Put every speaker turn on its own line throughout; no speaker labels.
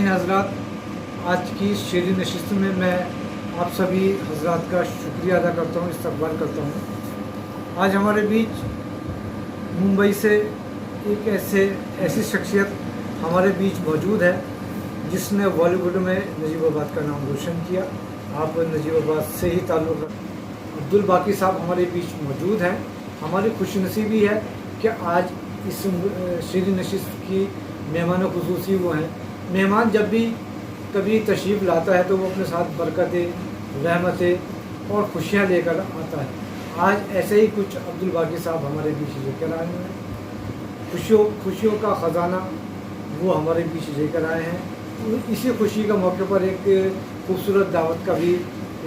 हैं हजरात, आज की शेरी नशिस्त में मैं आप सभी हजरात का शुक्रिया अदा करता हूँ, इस्तकबाल करता हूँ। आज हमारे बीच मुंबई से एक ऐसी शख्सियत हमारे बीच मौजूद है जिसने बॉलीवुड में नजीबाबाद का नाम रोशन किया। आप नजीबाबाद से ही ताल्लुक़ रखते। अब्दुल बाकी साहब हमारे बीच मौजूद हैं। हमारी खुशनसीबी है कि आज इस शेरी नशिस्त की मेहमान खुसूसी वो हैं। मेहमान जब भी कभी तशरीफ़ लाता है तो वो अपने साथ बरकतें, रहमतें और खुशियाँ लेकर आता है। आज ऐसे ही कुछ अब्दुल बाकी साहब हमारे बीच लेकर आए हैं। खुशियों का ख़जाना वो हमारे बीच लेकर आए हैं। इसी खुशी का मौके पर एक खूबसूरत दावत का भी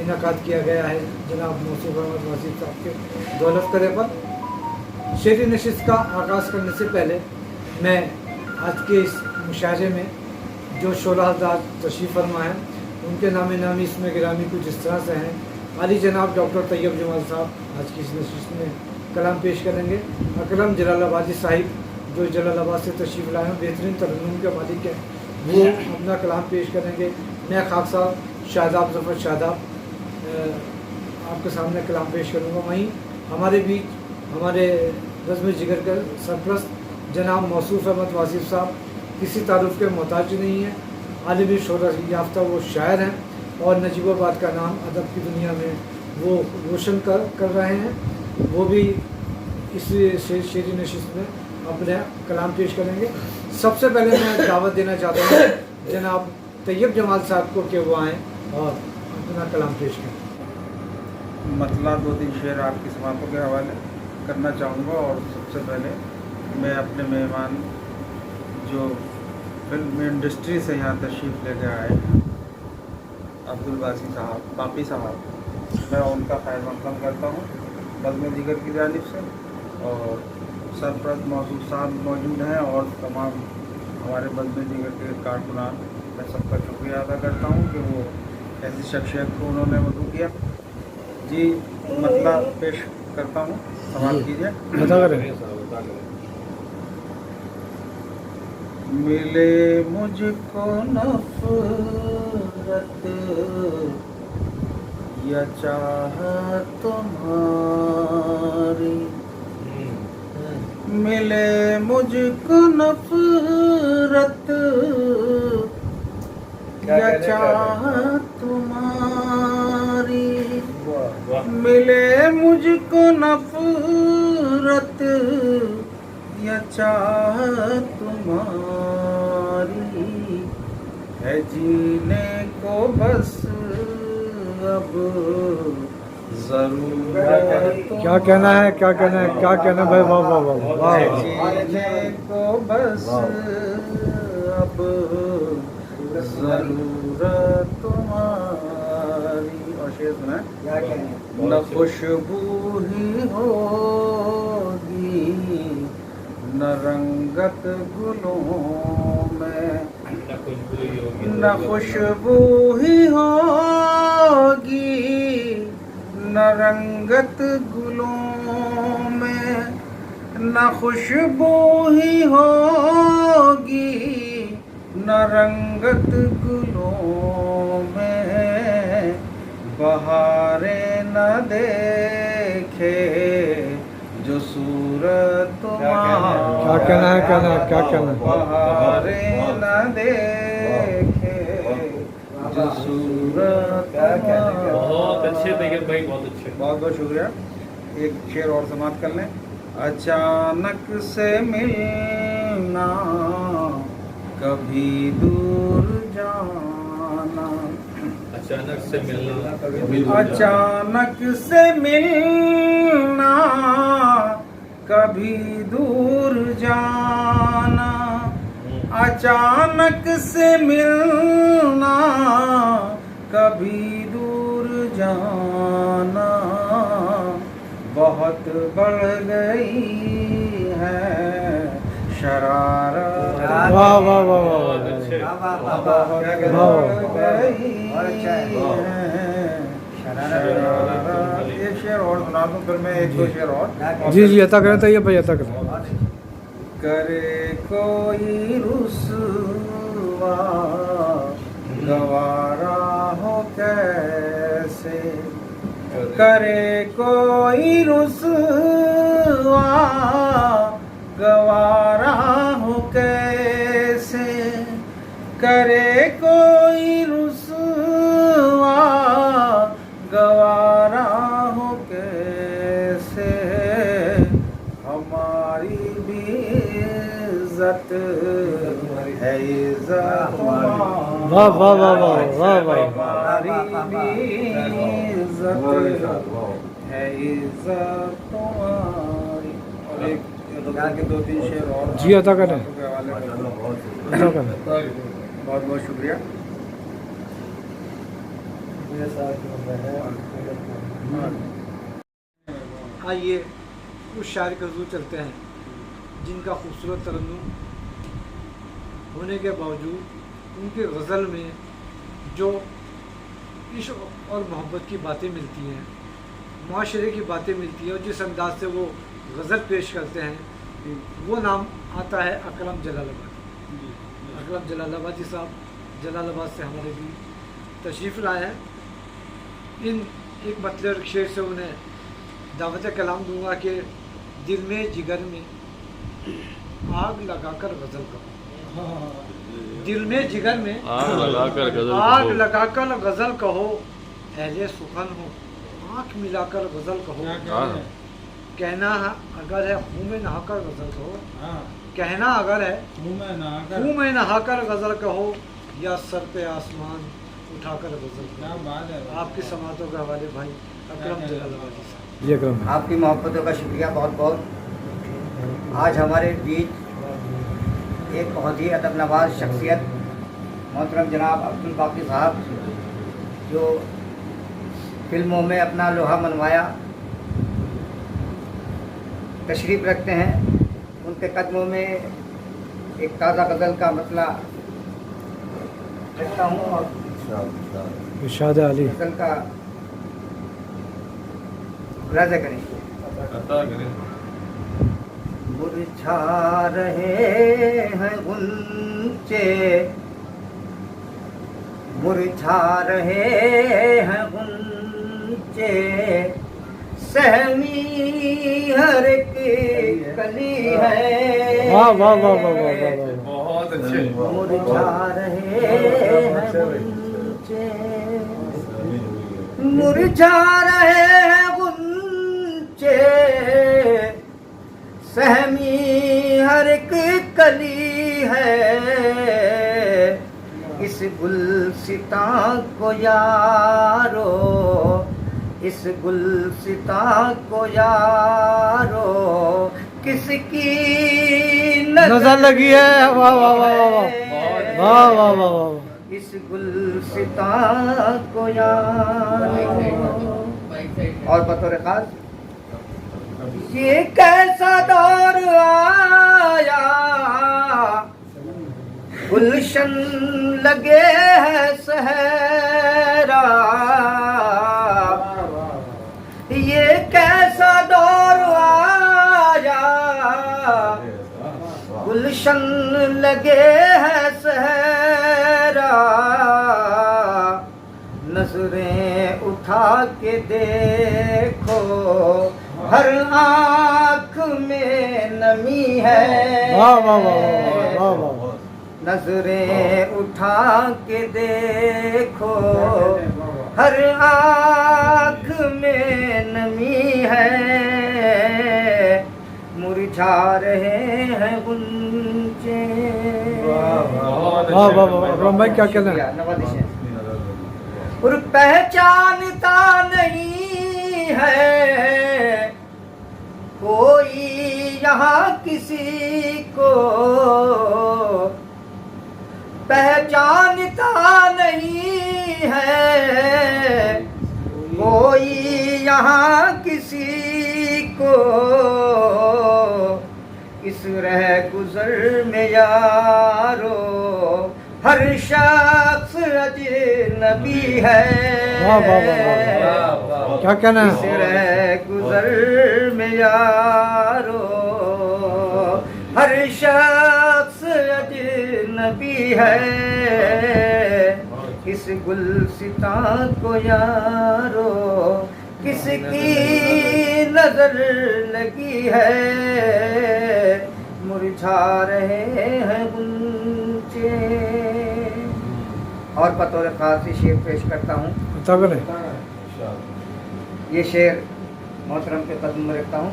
इनेकाद किया गया है जनाब मौसूफ अहमद वासिफ साहब के दौलत करे पर। शेरी नशिस्त का आगाज़ करने से पहले मैं आज के इस मुशायरे में जो 16,000 तशरीफ़ फरमा हैं उनके नामे नामी इसमें गिरामी कुछ इस तरह से हैं। आली जनाब डॉक्टर तैयब जमाल साहब आज की इस नशिस्त में कलाम पेश करेंगे। अकरम जलालाबादी साहिब जो जलालाबाद से तशरीफ़ लाए हैं, बेहतरीन तरन्नुम के मालिक हैं, वो अपना कलाम पेश करेंगे। मैं खाक साहब शादाब ज़फ़र शादाब आपके सामने कलाम पेश करूँगा। वहीं हमारे बीच हमारे रज़्म जिगर के सरप्रस्त जनाब मौसूफ अहमद वासिफ साहब किसी तारुफ के मोहताज नहीं हैं। आलिमी शोहरत याफ्ता वो शायर हैं और नजीबाबाद का नाम अदब की दुनिया में वो रोशन कर रहे हैं। वो भी इस शेरी नशिस्त में अपने कलाम पेश करेंगे। सबसे पहले मैं दावत देना चाहता हूँ जनाब तैयब जमाल साहब को कि वो आएँ और अपना कलाम पेश करें।
मतला 2-3 शेर आपकी समातों के हवाले करना चाहूँगा। और सबसे पहले मैं अपने मेहमान जो फिल्म इंडस्ट्री से यहाँ तशरीफ़ लेके आए अब्दुल बाकी साहब, मैं उनका खैर मक़दम करता हूँ बज़्म जिगर की जानिब से। और सरप्रस्त मौसूफ साहब मौजूद हैं और तमाम हमारे बज़्म जिगर के कारकुनान, मैं सबका शुक्रिया अदा करता हूँ कि वो ऐसी शख्सियत को उन्होंने वज़ू किया। जी मतलब पेश करता हूँ, सवाल कीजिए।
बता करें।
मिले मुझको नफ़रत या चाहत तुम्हारी, मिले मुझको नफ़रत या चाहत तुम्हारी, मिले मुझको नफ़रत या चाहत तुम्हारी, है जीने को बस अब ज़रूरत।
क्या कहना है भाई? वाह वाह वाह वाह।
जीने को बस अब ज़रूरत तुम्हारी। और शेर सुना, न खुशबू ही होगी न रंगत गुलों में, न खुशबू ही होगी न रंगत गुलों में, न खुशबू ही होगी न रंगत गुलों में, बहारे न देखे जो सूरत तुम्हारी।
क्या कहना है?
बहारे न देखे जो सूरत तुम्हारी।
बहुत अच्छे तैयब भाई, बहुत अच्छे,
बहुत बहुत शुक्रिया। एक शेर और समाप्त कर लें। अचानक से मिलना कभी दूर जाना,
अचानक से मिलना,
अचानक से मिलना कभी दूर जाना, अचानक से मिलना कभी दूर जाना, बहुत बढ़ गई है शरारत।
वाह वाह वाह वाह।
एक शेर और सुना दूं, फिर मैं 1-2 शेर और।
जी अता करें तैयब भाई, अता करें।
करे कोई रुसवा रुसवा गवारा हो कैसे, करे कोई रुसवा गवारा हो कैसे, करे कोई रुसवा गवारा हो कैसे, हमारी भी इज्जत है इज्जत
वाह वाह वाह वाह वाह वाह।
हमारी भी इज्जत है इज्जत तुम्हारी। और एक यहाँ के 2-3 शेर और
जी अता करें,
के हवाले में।
अता करें।
बहुत बहुत शुक्रिया।
आइए उस शायर के हजूर चलते हैं जिनका खूबसूरत तरन्नुम होने के बावजूद उनके गज़ल में जो इश्क और मोहब्बत की बातें मिलती हैं, माशरे की बातें मिलती हैं, और जिस अंदाज से वो गज़ल पेश करते हैं वो नाम आता है अकरम जलालाबादी। अकरम जलालाबादी साहब जलालाबाद से हमारे भी तशरीफ़ लाए हैं। इन एक मतलब शेर से उन्हें दावत कलाम दूंगा कि दिल में जिगर में आग लगाकर गज़ल कहो, दिल में जिगर में
आग लगाकर गजल
आग
कहो।
लगाकर गज़ल कहो, अहले सुखन हो आँख मिलाकर गज़ल कहो,
हाँ।
कहना अगर है खून में नहाकर गज़ल कहो,
हाँ,
कहना अगर है
मुँह
खून में नहाकर गज़ल कहो, या सर पे आसमान उठाकर गज़ल कहो।
क्या बात है।
आपकी समातों के हवाले भाई अकरम जलालाबादी साहब। ये अकरम
आपकी मोहब्बतों का शुक्रिया बहुत बहुत। आज हमारे बीच एक बहुत ही अदब नवाज शख्सियत मोहतरम जनाब अब्दुल बाकी साहब, जो फिल्मों में अपना लोहा मनवाया, तशरीफ़ रखते हैं। उनके कदमों में एक ताज़ा गज़ल का मतला रखता हूँ और
इरशाद अली
गज़ल का मुलाज़ा करेंगे।
अता करें।
मुरझा रहे हैं गुंचे, मुरझा रहे हैं गुंचे, सहमी हर की कली है।
वाह वाह वाह वाह वाह वाह वाह।
बहुत अच्छे।
मुरझा रहे हैं गुंचे, मुरझा रहे हैं गुंचे, सहमी हर एक कली है। इस गुलसितां को यारो, इस गुलसितां को यारो, किसकी
नजर लगी है। वाह वाह वाह वाह वाह वाह वाह वाह वाह।
इस गुलसितां को यारो। और बतौर खास, ये कैसा दौर आया, गुलशन लगे है सहरा। ये कैसा दौर आया, गुलशन लगे है सहरा। नजरें उठा के देखो, हर आँख में नमी है।
वाह वाह वाह वाह वाह।
नजरें उठा के देखो, हर आँख में नमी है। मुरझा रहे हैं गुंजे।
वाह वाह वाह। अकरम भाई क्या कहना है?
नवाज़िश है। और पहचानता नहीं है कोई यहाँ किसी को, पहचानता नहीं है कोई यहाँ किसी को। इस रह गुजर में यारो, हर शख्स अजनबी है।
वाह वाह वाह वाह। क्या कहना
इस
है?
रह गुजर में यारो, हर शख्स अजनबी नबी है, इस गुलसितां को यारो किसकी नजर लगी है, मुरझा रहे हैं गुंचे। और बतौर खास ही शेर पेश करता हूँ।
तब नहीं
ये शेर मोहतरम के कदम में रखता हूँ।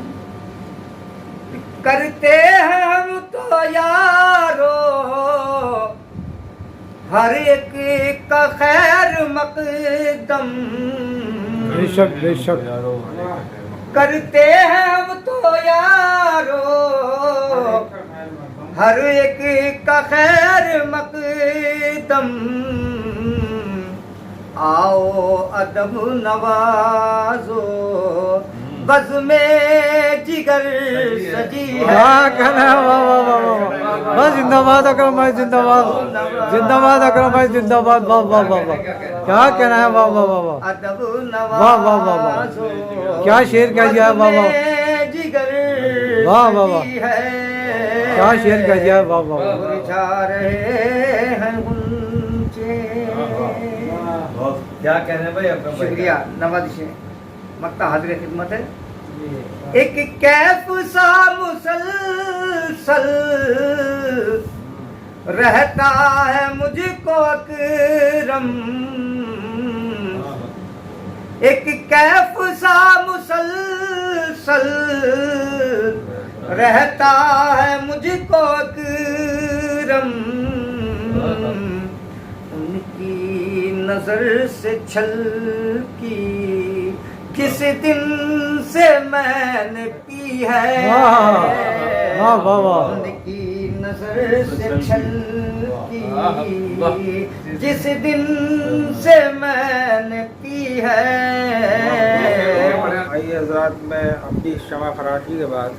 करते हैं हम तो यारो हर एक का खैर मकदम,
बेशक बेशक
करते हैं हम तो यारो हर एक का खैर मकदम, आओ अदब नवाजो बज़ में जिगर सजी है।
क्या कहना है, वाह वाह वाह वाह, बस जिंदाबाद अकरम भाई, जिंदाबाद जिंदाबाद अकरम भाई, जिंदाबाद, वाह वाह वाह वाह, क्या कहना है, वाह वाह वाह वाह,
अदब
वाह वाह वाह वाह, क्या शेर कह दिया, वाह वाह
जिगर
वाह वाह वाह,
सजी है,
क्या शेर कह दिया, वाह वाह वाह।
मुरझा रहे हैं गुंचे।
क्या कहना है भाई आपका?
शुक्रिया, नवाज़िश मक्ता हाजिर खिदमत है। एक कैफ सा मुसलसल रहता है मुझको अकरम, एक कैफ सा मुसलसल रहता है मुझको अकरम, उनकी नजर से छलकी किस दिन से मैंने पी है,
वाह वाह वाह,
उनकी नजर से छलकी जिस दिन से मैंने पी है।
आइए हजरात, मैं अपनी शमा फराशी के बाद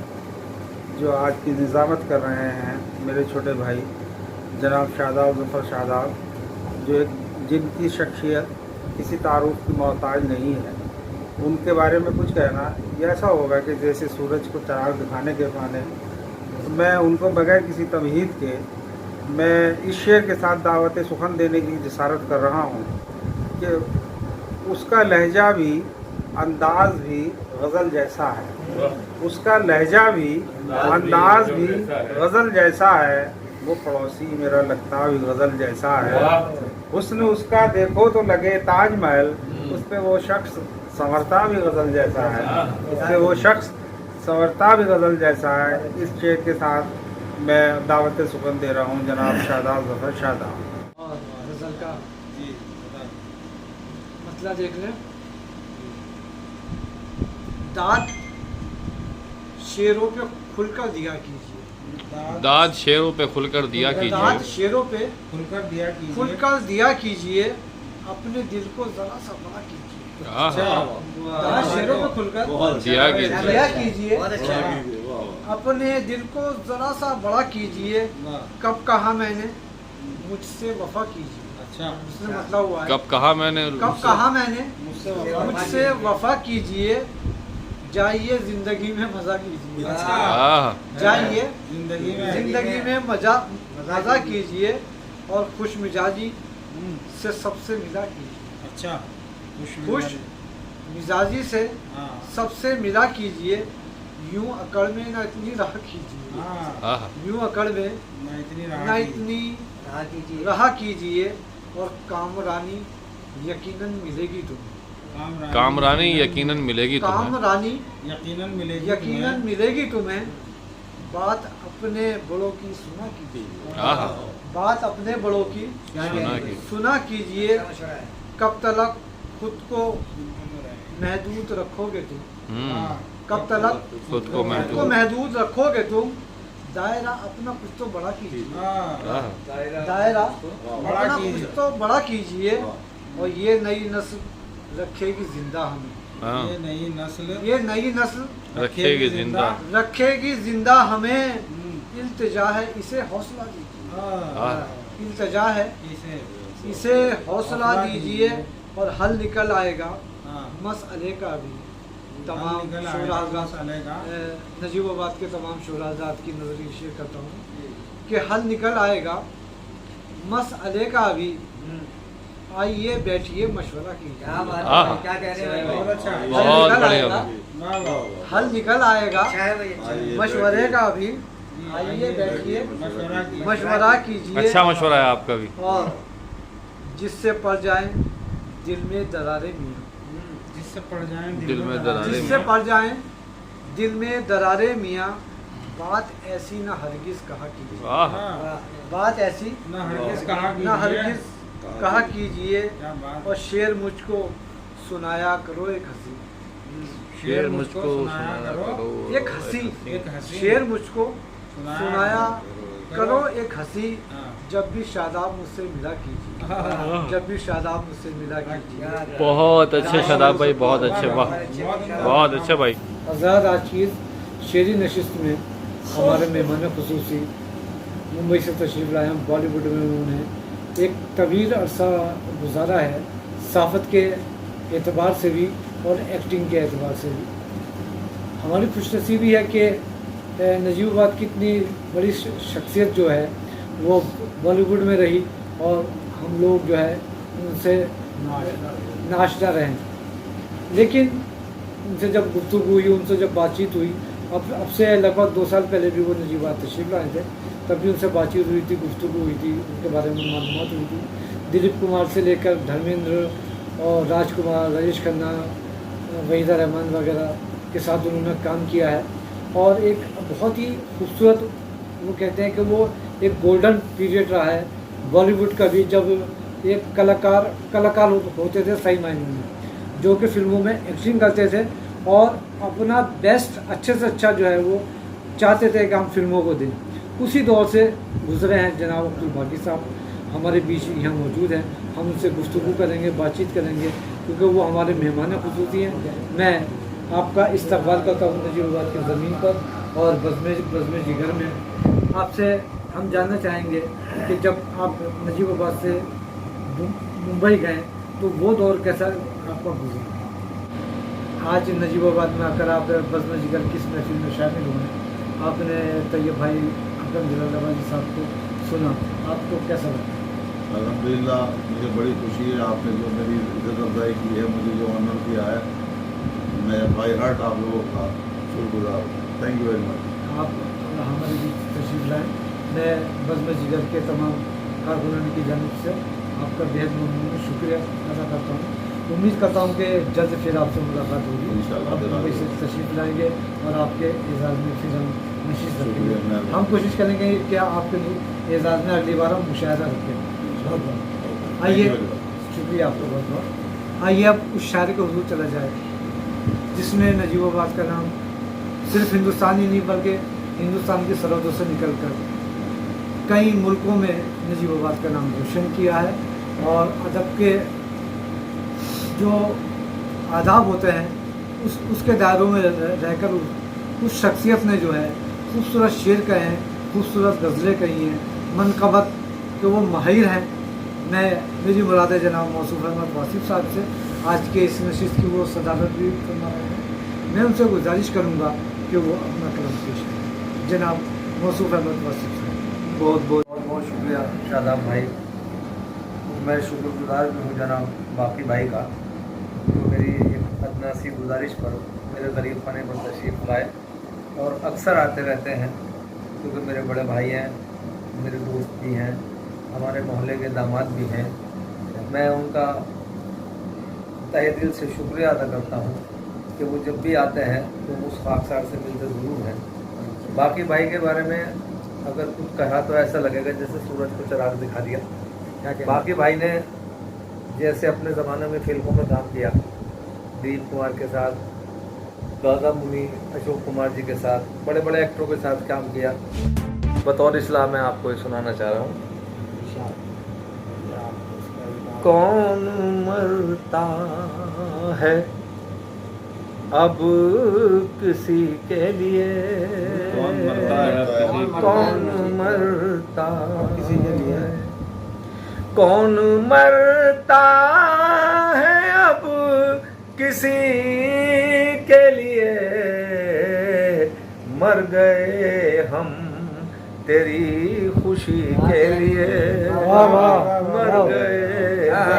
जो आज की निज़ामत कर रहे हैं मेरे छोटे भाई जनाब शादाब ज़फ़र शादाब, जो जिनकी शख्सियत किसी तारुफ की मोहताज नहीं है, उनके बारे में कुछ कहना ये ऐसा होगा कि जैसे सूरज को चराग दिखाने के बहाने। तो मैं उनको बगैर किसी तमहीद के मैं इस शेर के साथ दावत सुखन देने की जसारत कर रहा हूँ कि उसका लहजा भी अंदाज भी गज़ल जैसा है, उसका लहजा भी अंदाज भी गज़ल जैसा है, वो पड़ोसी मेरा लगता भी गज़ल जैसा है, हुस्न उसका देखो तो लगे ताजमहल, उस पे वो शख्स संवरता भी गज़ल जैसा है, इससे वो शख्स संवरता भी गज़ल जैसा है। इस शेर के साथ मैं दावत सुखन दे रहा हूँ जनाब शादाब ज़फ़र शादाब।
और गज़ल का मतलब देख लें, दाद शेरों पे खुलकर दिया कीजिए,
दाद शेरों पे खुलकर दिया
दाद
कीजिए,
शेरों पे
खुलकर दिया कीजिए,
खुलकर दिया कीजिए, अपने दिल को जरा सा बड़ा कीजिए। दाद शेरों पे खुलकर
दिया कीजिए,
दिया कीजिए, अपने दिल को जरा सा बड़ा कीजिए, कब कहा मैंने मुझसे वफा कीजिए।
अच्छा,
उसने मतलब हुआ है,
कब कहा मैंने,
कब कहा मैंने मुझसे वफा कीजिए, जाइए जिंदगी में मजा कीजिए, जाइए जिंदगी में मजा कीजिए, और खुश मिजाजी से सबसे मिला कीजिए।
अच्छा,
खुश मिजाजी से सबसे मिला कीजिए, यूं अकड़ में ना इतनी राह कीजिए, यूं अकड़ में ना इतनी राह कीजिए, और कामरानी यकीनन मिलेगी तुम्हें,
कामरानी यकीनन मिलेगी तुम्हें,
कामरानी
यकीनन
मिलेगी तुम्हें, बात अपने बड़ों की सुना कीजिए, बात अपने बड़ों की सुना कीजिए, कब तलक खुद को महदूद रखोगे तुम, कब तलक
खुद को
महदूद रखोगे तुम, दायरा अपना कुछ तो बड़ा कीजिए, दायरा अपना कुछ तो बड़ा कीजिए, और ये नई नस्ल रखेगी जिंदा हमें, ये नई नस्ल रखेगी जिंदा हमें, इल्तिजा है इसे हौसला दीजिए, इल्तिजा है इसे हौसला दीजिए, और हल निकल आएगा मसले का भी। तमाम नजीबाबाद के तमाम शोराजात की नजर शेयर करता हूँ कि हल निकल आएगा मसले का भी आइए बैठिए मशवरा कीजिए।
क्या बात
आह।
है, क्या कह रहे हैं
बहुत
भाई?
अच्छा है।
बहुत
निकल
बढ़िया
आएगा।
भाई।
वाह वाह वाह।
हल निकल आएगा
6 बजे
मशवरे का भी। आइए बैठिए
मशवरा कीजिए।
मशवरा कीजिए
अच्छा मशवरा है आपका भी।
और जिससे पड़ जाए दिल में दरारें मियाँ,
जिससे पड़ जाए
दिल में दरारें
जिससे
मियाँ।
पड़ जाए दिल में दरारें मियाँ, बात ऐसी ना हरगिज कहा कीजिए।
वाह
हाँ,
बात ऐसी
ना हरगिज कहा
ना
कीजिए।
हरगिज कहा कीजिए,
क्या बात।
और शेर मुझको सुनाया करो एक हंसी।
शेर मुझको सुनाया करो
एक हंसी,
एक हंसी।
शेर मुझको सुनाया करो एक हंसी,
हाँ।
जब भी शादाब मुझसे मिला कीजिए, जब भी शादाब मुझसे मिला कीजिए।
बहुत अच्छे शादाब भाई, बहुत अच्छे। वाह बहुत अच्छे भाई।
आज़ाद आज की शेरी नशिस्त में हमारे मेहमान खुसूसी मुंबई से तशरीफ़ लाए हैं। बॉलीवुड में उन्होंने एक तवील अरसा गुजारा है, साफ़त के एतबार से भी और एक्टिंग के एतबार से भी। हमारी खुशनसीबी है कि नजीबाबाद की इतनी बड़ी शख्सियत जो है वो बॉलीवुड में रही और हम लोग जो है उनसे नाश्ता रहे। लेकिन उनसे जब गुफ्तगू हुई, उनसे जब बातचीत हुई, अब से लगभग 2 साल पहले भी वो नजीबाबाद तशरीफ़ लाए थे, तब भी उनसे बातचीत हुई थी, गुफ्तगू हुई थी, उनके बारे में मालूमात हुई थी। दिलीप कुमार से लेकर धर्मेंद्र और राजकुमार, राजेश खन्ना, वहीदा रहमान वगैरह के साथ उन्होंने काम किया है। और एक बहुत ही खूबसूरत, वो कहते हैं कि वो एक गोल्डन पीरियड रहा है बॉलीवुड का भी, जब एक कलाकार होते थे सही मायने में, जो कि फिल्मों में एक्टिंग करते थे और अपना बेस्ट अच्छे से अच्छा जो है वो चाहते थे कि हम फिल्मों को दें। उसी दौर से गुजरे हैं जनाब अब्दुल बाकी साहब, हमारे बीच यहाँ मौजूद हैं। हम उनसे गुफ्तगू करेंगे, बातचीत करेंगे, क्योंकि वो हमारे मेहमान खुसूसी हैं। मैं आपका इस्तकबाल करता हूँ नजीबाबाद की ज़मीन पर और बज़्म जिगर में। आपसे हम जानना चाहेंगे कि जब आप नजीबाबाद से मुंबई गए तो वो दौर कैसा आपका गुजरा? आज नजीबाबाद में आकर आप बज़्म जिगर किस महफिल में शामिल हुए? आपने तैयब भाई अकरम जलालाबादी साहब को सुना, आपको कैसा लगा?
अल्हम्दुलिल्लाह, मुझे बड़ी खुशी है। आपने जो मेरी इज़्ज़त अफजाई की है, मुझे जो ऑनर किया है, मैं बाई हार्ट आप लोगों का शुक्रगुजार हूँ। Thank you very much.
आप हमारे बीच तशरीफ लाएँ। मैं बज़्म जिगर के तमाम कारकुनान की जानिब से आपका बेहद ममनून शुक्रिया अदा करता हूँ। उम्मीद करता हूँ कि जल्द फिर आपसे मुलाकात होगी।
इंशाअल्लाह।
आप मुंबई से तशरीफ लाएंगे और आपके एजाज़ में फिर हम नशीस रखेंगे।
शुक्रिया।
हम कोशिश करेंगे कि आपके एजाज़ में अगली बार हम मुशाहिदा रखें। बहुत बहुत आइए, शुक्रिया आपका बहुत बहुत। आइए अब उस शायर के हुजूर चला जाए जिसने नजीबाबाद का नाम सिर्फ हिंदुस्तान ही नहीं बल्कि हिंदुस्तान की सरहदों से निकल कर कई मुल्कों में नजीबाबाद का नाम रोशन किया है। और अदब के जो आदाब होते हैं उसके दायरों में रहकर उस शख्सियत ने जो है खूबसूरत शेर कहे हैं, खूबसूरत गज़लें कही हैं, मनक़बत के वो माहिर हैं। मैं मेरी मुराद है जनाब मौसूफ़ अहमद वासिफ़ साहब से आज के इस नशिस्त की वो सदारत भी फरमा रहे हैं। मैं उनसे गुजारिश करूँगा कि वो अपना कलम पेश करें। जनाब मौसूफ़ अहमद वासिफ़ साहब,
बहुत शुक्रिया शादाब भाई। मैं शुक्रगुजार भी हूँ जनाब बाकी भाई का, जो मेरी एक अदना सी गुजारिश पर मेरे ग़रीब खाने पर तशरीफ़ लाए और अक्सर आते रहते हैं, क्योंकि मेरे बड़े भाई हैं, मेरे दोस्त भी हैं, हमारे मोहल्ले के दामाद भी हैं। मैं उनका तहे दिल से शुक्रिया अदा करता हूँ कि वो जब भी आते हैं तो उस खाकसार से मिलते ज़रूर हैं। बाकी भाई के बारे में अगर कुछ कहा तो ऐसा लगेगा जैसे सूरज को चिराग दिखा दिया। बाकी भाई ने जैसे अपने ज़माने में फिल्मों में काम किया, दिलीप कुमार के साथ, दादा मुनी, अशोक कुमार जी के साथ, बड़े बड़े एक्टरों के साथ काम किया। बतौर इस्लाह मैं आपको ये सुनाना चाह रहा हूँ। कौन मरता है अब किसी के लिए, कौन मरता
किसी के लिए,
कौन मरता है अब किसी के लिए, मर गए हम
तेरी खुशी के लिए
वाह, वाह,
मर
वाह।
गए
वाह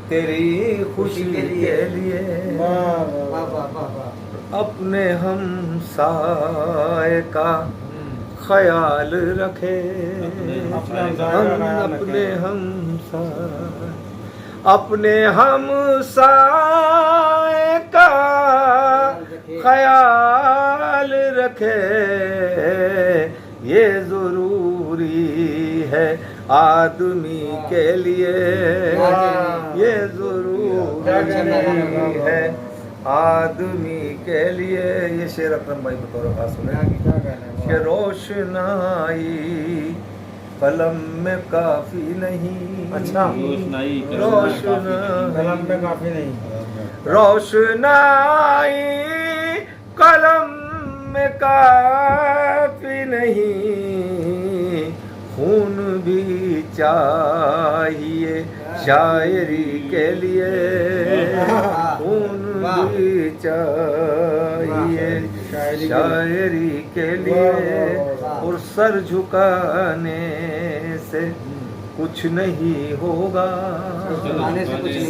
तेरी खुशी के लिए
वाह वाह वाह वाह।
अपने हम साए का ख्याल रखे हम अपने हम अपने हम साए का ख्याल रखे ये जरूरी है आदमी के लिए ये जरूरी है आदमी के लिए। ये शेर अकरम भाई बतौर खास सुने कि रोशनाई कलम में काफी नहीं।
अच्छा।
कलम पे काफी नहीं।
रोशनाई कलम में काफी नहीं खून भी चाहिए शायरी के लिए खून भी चाहिए शायरी के लिए और सर झुकाने से कुछ नहीं होगा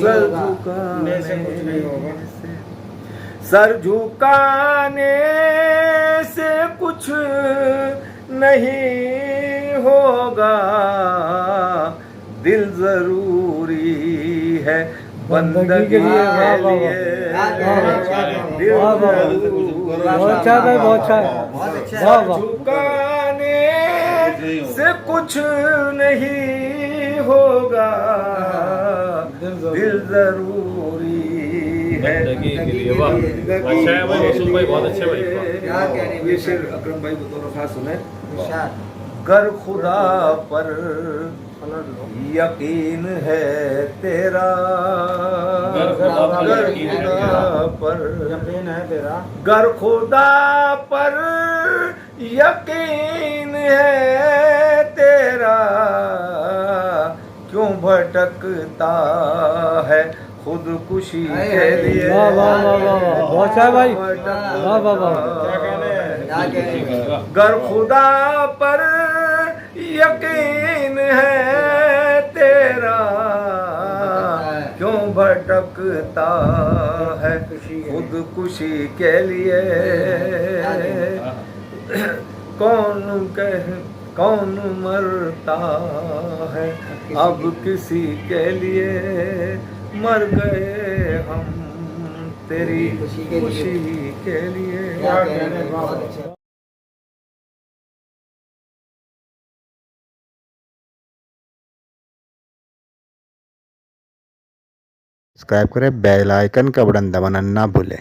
सर झुकाने से कुछ नहीं होगा सर झुकाने से कुछ नहीं होगा दिल जरूरी है बंदगी के लिए दिल
बहुत अच्छा भाई, बहुत अच्छा। वाह, वाह।
झुकाने से कुछ नहीं होगा दिल जरूरी है
बंदगी के लिए। वाह, अच्छा है भाई, रसूल भाई बहुत अच्छे भाई।
ये शेर अकरम भाई बतौर खास सुने। कर खुदा पर यकीन है तेरा
गर खुदा पर
यकीन है तेरा
गर खुदा पर यकीन है तेरा क्यों भटकता है खुदकुशी के लिए।
वाह, वाह, वाह, वाह, वाह। बहुत अच्छा है भाई। वाह, वाह, वाह।
गर खुदा पर यकीन है तेरा क्यों भटकता है खुदकुशी के लिए। कौन मरता है अब किसी के लिए मर गए हम तेरी खुशी के लिए।
सब्सक्राइब करें, बेल आइकन का बटन दबाना ना भूलें।